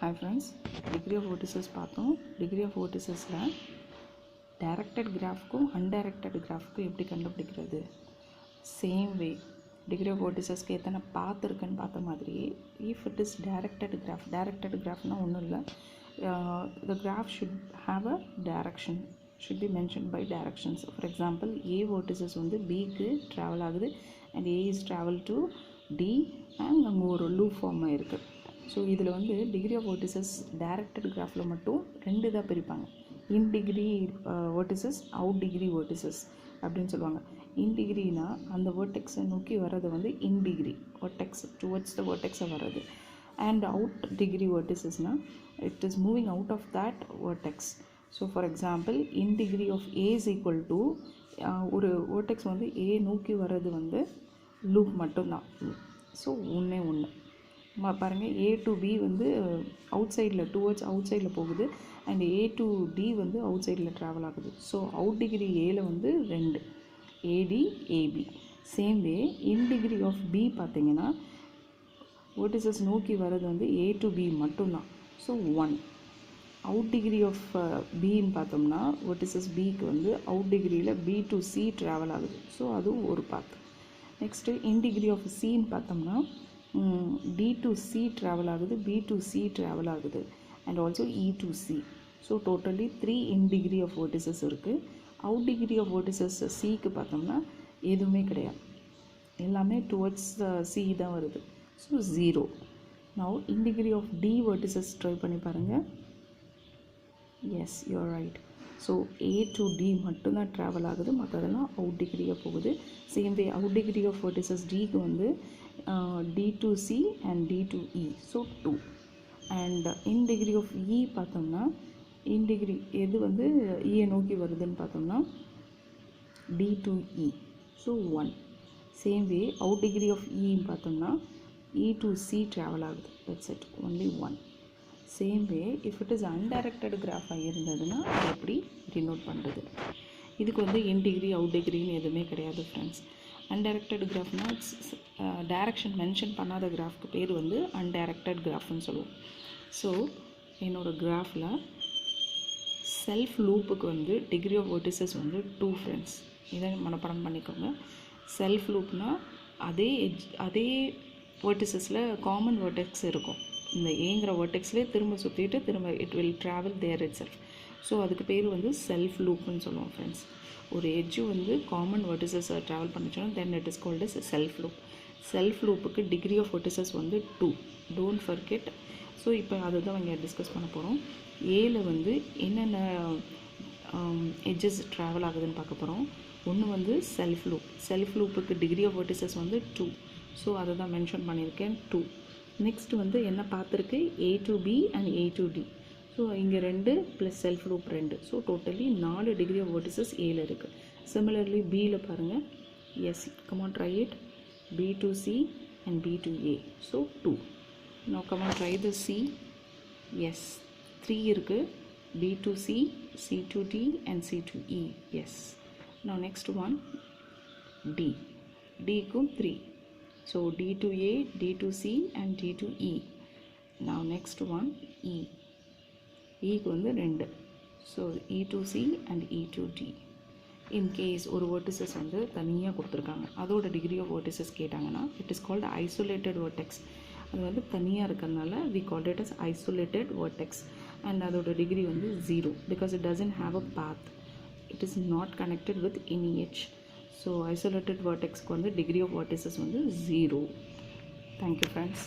Hi friends, degree of vertices பார்த்தோம். degree of verticesல directed graphக்கும் undirected graphக்கும் எப்படி கண்டுபிடிக்கிறது? Same way, degree of verticesக்கு எத்தனை path இருக்குன்னு பார்த்த மாதிரி, if it is directed graphனா ஒன்றும் இல்லை, the graph should have a direction, should be mentioned by directions. For example, A vertices வந்து Bக்கு travel ஆகுது and A is travel to D and அங்கே ஒரு loop form ஆயிருக்கு. ஸோ இதில் வந்து டிகிரி ஆஃப் வெர்டிசஸ் டைரக்டட் கிராஃபில் மட்டும் ரெண்டு இதாக பிரிப்பாங்க. In degree vertices, out degree vertices அப்படின்னு சொல்லுவாங்க. இன் டிகிரினா அந்த வேர்டெக்ஸை நோக்கி வர்றது வந்து in degree vertex towards the வேர்டெக்ஸை வர்றது. அண்ட் அவுட் டிகிரி வெர்டிசஸ்னால் it is moving out of that vertex. So for example, in degree of A is equal to ஒரு வேர்டெக்ஸ் வந்து ஏ நோக்கி வர்றது வந்து லூப் மட்டும்தான். ஸோ ஒன்று பாருங்கள், ஏ டு பி வந்து அவுட் சைடில் டுவர்ட்ஸ் அவுட் சைடில் போகுது அண்ட் ஏ டு டி வந்து அவுட் சைடில் ட்ராவல் ஆகுது. ஸோ அவுட் டிகிரி ஏல வந்து ரெண்டு, AD AB. Same way in degree of B பார்த்தீங்கன்னா வெர்டிசஸ் நோக்கி வர்றது வந்து ஏ டு பி மட்டும்தான். So one. Out degree of பின்னு பார்த்தோம்னா வெர்டிசஸ் பிக்கு வந்து அவுட் டிகிரியில் பி டு சி ட்ராவல் ஆகுது. ஸோ அதுவும் ஒரு path. Next in degree of சின்னு பார்த்தோம்னா டி டு சி ட்ராவல் ஆகுது, பி டு சி ட்ராவல் ஆகுது and also E to C. So totally 3 in degree of vertices இருக்குது. அவுட் டிகிரி ஆஃப் வெர்டிசஸ் சிக்கு பார்த்தோம்னா எதுவுமே கிடையாது, எல்லாமே டுவர்ட்ஸ் சி தான் வருது. So 0. Now in degree of D vertices try பண்ணி பாருங்கள். Yes, you are right. So A to D மட்டும்தான் ட்ராவல் ஆகுது, மற்றதெல்லாம் அவுட் டிகிரியாக போகுது. Same way out degree of vertices டிக்கு வந்து D to C and D to E. So 2. And in degree of E பார்த்தோம்னா இன் டிகிரி எது வந்து இயை நோக்கி வருதுன்னு பார்த்தோம்னா D to E. So 1. Same way out degree of இன்னு பார்த்தோம்னா இ டு சி ட்ராவல் ஆகுது. That's it, only 1. Same way if it is undirected கிராஃபாக இருந்ததுன்னா அது எப்படி டினோட் பண்ணுறது? இதுக்கு வந்து இன் டிகிரி அவுட் டிகிரின்னு எதுவுமே கிடையாது ஃப்ரெண்ட்ஸ். அன்டைரக்டட் கிராஃப்னால் டைரக்ஷன் மென்ஷன் பண்ணாத கிராஃப்க்கு பேர் வந்து அன்டைரக்டட் கிராஃப்னு சொல்லுவோம். ஸோ என்னோடய கிராஃபில் செல்ஃப் லூப்புக்கு வந்து டிகிரி ஆஃப் வெர்டிசஸ் வந்து 2 ஃப்ரெண்ட்ஸ். இதை மனப்பாடம் பண்ணிக்கோங்க. செல்ஃப் லூப்னால் அதே வெர்டிசஸில் காமன் வெர்டெக்ஸ் இருக்கும். இந்த ஏங்கிற வெர்டெக்ஸ்லேயே திரும்ப சுற்றிட்டு திரும்ப it will travel there itself. So அதுக்கு பேர் வந்து செல்ஃப் லூப்னு சொல்லுவோம் ஃப்ரெண்ட்ஸ். ஒரு எட்ஜு வந்து காமன் வெர்டிசஸ் ட்ராவல் பண்ணிச்சோன்னா then it is called as self loop. Self லூப்புக்கு டிகிரி ஆஃப் வெர்டிசஸ் வந்து 2. Don't forget. ஸோ இப்போ அதை தான் இங்கே டிஸ்கஸ் பண்ண போகிறோம். ஏல வந்து என்னென்ன எட்ஜஸ் ட்ராவல் ஆகுதுன்னு பார்க்க போகிறோம். ஒன்று வந்து செல்ஃப் லூப். செல்ஃப் லூப்புக்கு டிகிரி ஆஃப் வெர்டிசஸ் வந்து 2. ஸோ அதை தான் மென்ஷன் பண்ணியிருக்கேன், 2. நெக்ஸ்ட் வந்து என்ன பார்த்துருக்கு, A to B and A to D. So இங்கே 2 plus self loop 2. So totally 4 degree of vertices ஏல இருக்குது. சிமிலர்லி பியில் பாருங்கள். Yes, come on try it. B to C and B to A. So 2. No come on try the C. Yes, 3 இருக்குது. B to C, C to D and C to E. Yes. No next one D. டிக்கும் 3. So D to A, D to C and D to E. Now next one E. ஈக்கு வந்து 2. So E to C and E to D. In case ஒரு vertices வந்து தனியாக கொடுத்துருக்காங்க, அதோட degree of vertices கேட்டாங்கன்னா it is called isolated vertex. அது வந்து தனியாக இருக்கிறதுனால we called it as isolated vertex. And அதோட டிகிரி வந்து 0 because it doesn't have a path. It is not connected with any edge. So isolated வெர்டெக்ஸ்க்கு வந்து டிகிரி ஆஃப் வெர்டிசஸ் வந்து 0. Thank you friends.